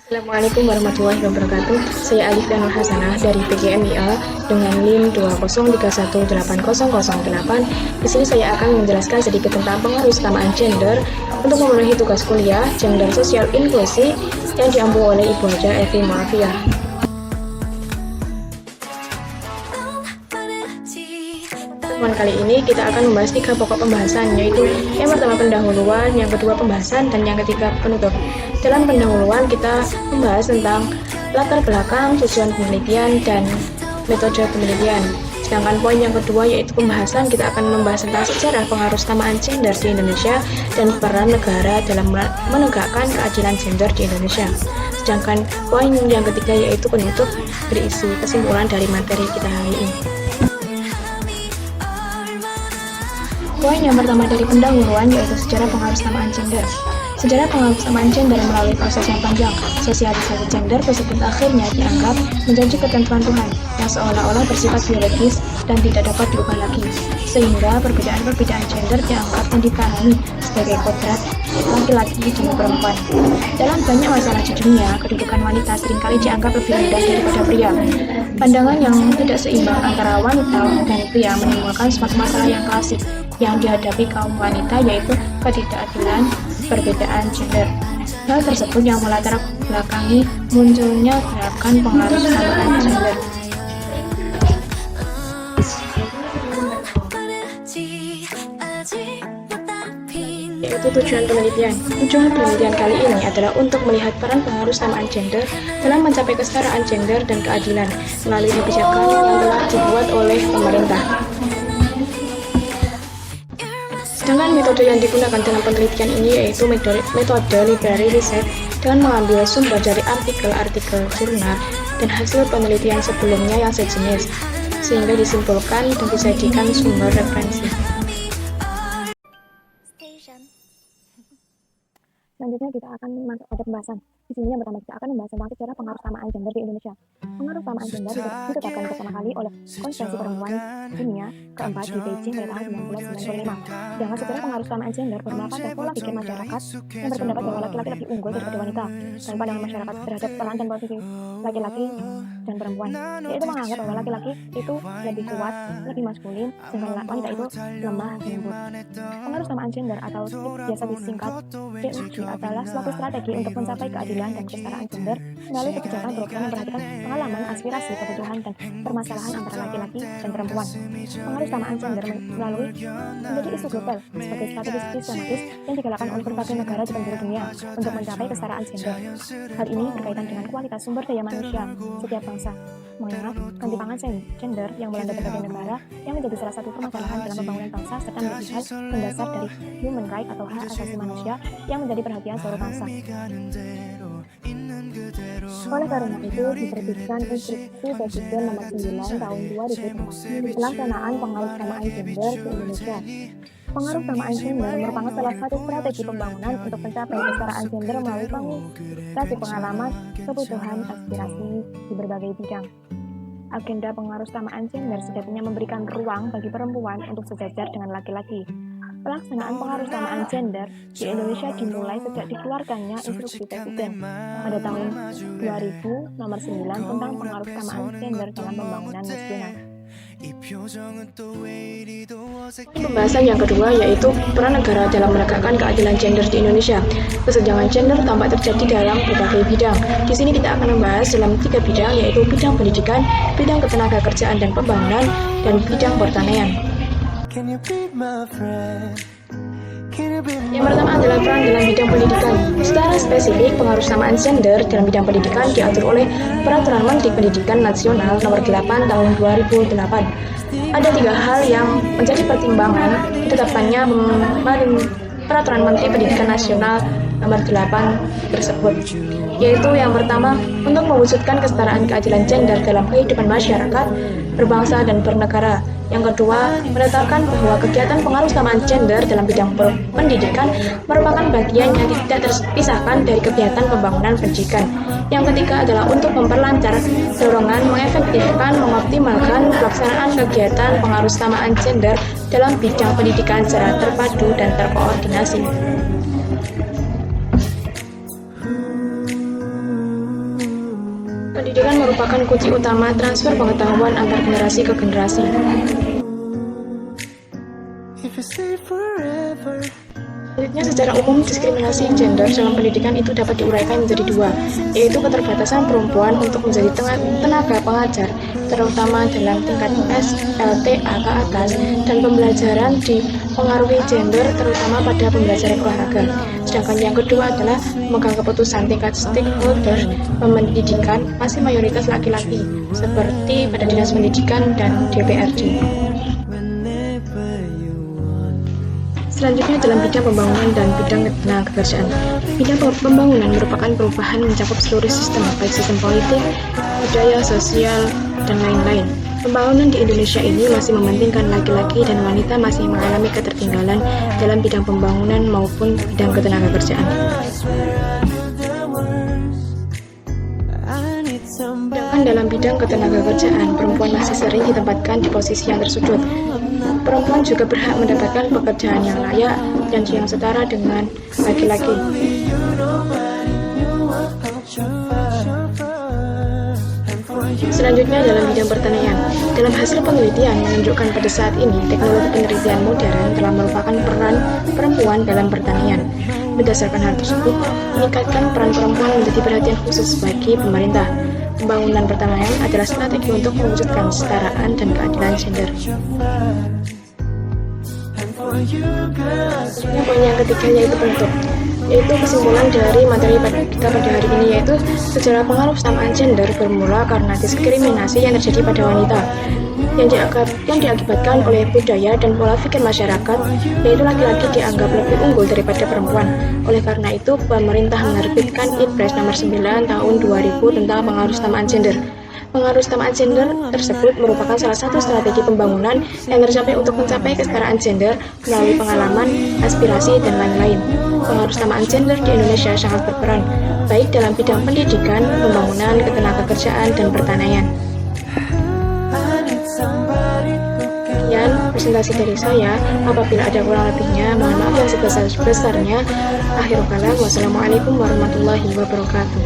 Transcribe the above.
Assalamualaikum warahmatullahi wabarakatuh. Saya Alif Danul Hasanah dari PGMIA dengan NIM 203180008. Di sini saya akan menjelaskan sedikit tentang pengaruh kesamaan gender untuk memenuhi tugas kuliah gender sosial inklusi yang diampu oleh Ibu Haja Evi Muafiah. Kali ini kita akan membahas 3 pokok pembahasan, yaitu yang pertama pendahuluan, yang kedua pembahasan, dan yang ketiga penutup. Dalam pendahuluan kita membahas tentang latar belakang, tujuan penelitian, dan metode penelitian. Sedangkan poin yang kedua yaitu pembahasan, kita akan membahas tentang sejarah pengaruh kesamaan gender di Indonesia dan peran negara dalam menegakkan keadilan gender di Indonesia. Sedangkan poin yang ketiga yaitu penutup, berisi kesimpulan dari materi kita hari ini. Poin yang pertama dari pendahuluan yaitu sejarah pengaruh kesamaan gender. Sejarah pengaruh kesamaan gender melalui proses yang panjang. Sosialisasi gender tersebut akhirnya dianggap menjadi ketentuan Tuhan yang seolah-olah bersifat biologis dan tidak dapat diubah lagi, sehingga perbedaan-perbedaan gender dianggap dan dipahami sebagai kodrat laki-laki dan perempuan. Dalam banyak masalah di dunia, kedudukan wanita seringkali dianggap lebih rendah daripada pria. Pandangan yang tidak seimbang antara wanita dan pria menimbulkan suatu masalah yang klasik yang dihadapi kaum wanita, yaitu ketidakadilan perbedaan gender. Hal tersebut yang melatar belakangi munculnya gerakan pengaruh kesamaan gender. Yaitu tujuan penelitian. Tujuan penelitian kali ini adalah untuk melihat peran pengaruh kesamaan gender dalam mencapai kesetaraan gender dan keadilan melalui kebijakan yang telah dibuat oleh pemerintah. Sedangkan metode yang digunakan dalam penelitian ini yaitu metode library research dengan mengambil sumber dari artikel-artikel jurnal dan hasil penelitian sebelumnya yang sejenis, sehingga disimpulkan dan dijadikan sumber referensi. Selanjutnya kita akan masuk pada pembahasan. Di sini yang pertama kita akan membahas tentang sejarah pengaruh kesamaan gender di Indonesia. Pengaruh kesamaan gender ditetapkan pertama kali oleh Konferensi Perempuan Dunia keempat di Beijing pada tahun 1995. Sedangkan sejarah pengaruh kesamaan gender berdasarkan pada pola pikir masyarakat yang berpendapat bahwa laki-laki lebih unggul daripada wanita, dan pandangan masyarakat terhadap peran dan posisi laki-laki dan perempuan, yaitu menganggap bahwa laki-laki itu lebih kuat, lebih maskulin, sedangkan wanita itu lemah dan lembut. Pengaruh kesamaan gender atau biasa disingkat PUG adalah suatu strategi untuk mencapai keadilan dan kesetaraan gender melalui kebijakan program yang memperhatikan pengalaman, aspirasi, kebutuhan, dan permasalahan antara laki-laki dan perempuan. Pengaruh kesamaan gender melalui menjadi isu global sebagai strategi sistematis yang digalakkan oleh berbagai negara di penjuru dunia untuk mencapai kesetaraan gender. Hal ini berkaitan dengan kualitas sumber daya manusia setiap bangsa, mengingat ketimpangan gender yang melanda berbagai negara yang menjadi salah satu permasalahan dalam pembangunan bangsa serta menjadi hal mendasar dari human right atau hak asasi manusia yang menjadi perhatian seluruh bangsa. Oleh karena itu, diterbitkan Instruksi Presiden Nomor 9 Tahun 2004 pelaksanaan pengaruh kesamaan gender di Indonesia. Pengaruh kesamaan gender merupakan salah satu strategi pembangunan untuk mencapai kesetaraan gender melalui pengumpulan pengalaman, kebutuhan, aspirasi di berbagai bidang. Agenda pengaruh kesamaan gender setidaknya memberikan ruang bagi perempuan untuk sejajar dengan laki-laki. Pelaksanaan pengaruh kesamaan gender di Indonesia dimulai sejak dikeluarkannya Instruksi Presiden pada tahun 2000 Nomor 9 tentang pengaruh kesamaan gender dalam pembangunan nasional. Pembahasan yang kedua yaitu peran negara dalam menegakkan keadilan gender di Indonesia. Kesenjangan gender tampak terjadi dalam berbagai bidang. Di sini kita akan membahas dalam 3 bidang, yaitu bidang pendidikan, bidang ketenagakerjaan dan pembangunan, dan bidang pertanian. Yang pertama adalah peran dalam bidang pendidikan. Secara spesifik, pengaruh kesamaan gender dalam bidang pendidikan diatur oleh Peraturan Menteri Pendidikan Nasional Nomor 8 Tahun 2008. Ada 3 hal yang menjadi pertimbangan ditetapkannya Peraturan Menteri Pendidikan Nasional Nomor 8 tersebut, yaitu yang pertama, untuk mewujudkan kesetaraan keadilan gender dalam kehidupan masyarakat, berbangsa, dan bernegara. Yang kedua, menetapkan bahwa kegiatan pengaruh kesamaan gender dalam bidang pendidikan merupakan bagian yang tidak terpisahkan dari kegiatan pembangunan pendidikan. Yang ketiga adalah untuk memperlancar dorongan, mengefektifkan, mengoptimalkan pelaksanaan kegiatan pengaruh kesamaan gender dalam bidang pendidikan secara terpadu dan terkoordinasi. Pendidikan merupakan kunci utama transfer pengetahuan antar generasi ke generasi. Selanjutnya, secara umum diskriminasi gender dalam pendidikan itu dapat diuraikan menjadi dua, yaitu keterbatasan perempuan untuk menjadi tenaga pengajar, terutama dalam tingkat SLTA ke atas, dan pembelajaran dipengaruhi gender, terutama pada pembelajaran olahraga. Sedangkan yang kedua adalah memegang keputusan tingkat stakeholder pendidikan masih mayoritas laki-laki, seperti pada Dinas Pendidikan dan DPRD. Selanjutnya dalam bidang pembangunan dan bidang ketenagakerjaan. Bidang pembangunan merupakan perubahan mencakup seluruh sistem, baik sistem politik, budaya, sosial, dan lain-lain. Pembangunan di Indonesia ini masih mementingkan laki-laki dan wanita masih mengalami ketertinggalan dalam bidang pembangunan maupun bidang ketenagakerjaan. Sedangkan dalam bidang ketenagakerjaan, perempuan masih sering ditempatkan di posisi yang tersudut. Perempuan juga berhak mendapatkan pekerjaan yang layak dan yang setara dengan laki-laki. Selanjutnya dalam bidang pertanian. Dalam hasil penelitian menunjukkan pada saat ini teknologi penelitian modern telah merupakan peran perempuan dalam pertanian. Berdasarkan hal tersebut, meningkatkan peran perempuan menjadi perhatian khusus bagi pemerintah. Pembangunan pertanian adalah strategi untuk mewujudkan kesetaraan dan keadilan gender. Poin yang ketiga yaitu penutup, yaitu kesimpulan dari materi kita pada hari ini, yaitu sejarah pengaruh kesamaan gender bermula karena diskriminasi yang terjadi pada wanita yang diakibatkan oleh budaya dan pola pikir masyarakat, yaitu laki-laki dianggap lebih unggul daripada perempuan. Oleh karena itu, pemerintah menerbitkan Inpres nomor 9 tahun 2000 tentang pengaruh kesamaan gender. Pengaruh kesamaan gender tersebut merupakan salah satu strategi pembangunan yang tercapai untuk mencapai kesetaraan gender melalui pengalaman, aspirasi, dan lain-lain. Pengaruh kesamaan gender di Indonesia sangat berperan, baik dalam bidang pendidikan, pembangunan, ketenagakerjaan, dan pertanian. Sekian presentasi dari saya. Apabila ada kurang lebihnya, mohon maaf yang sebesar-besarnya. Akhirul kalam, wassalamualaikum warahmatullahi wabarakatuh.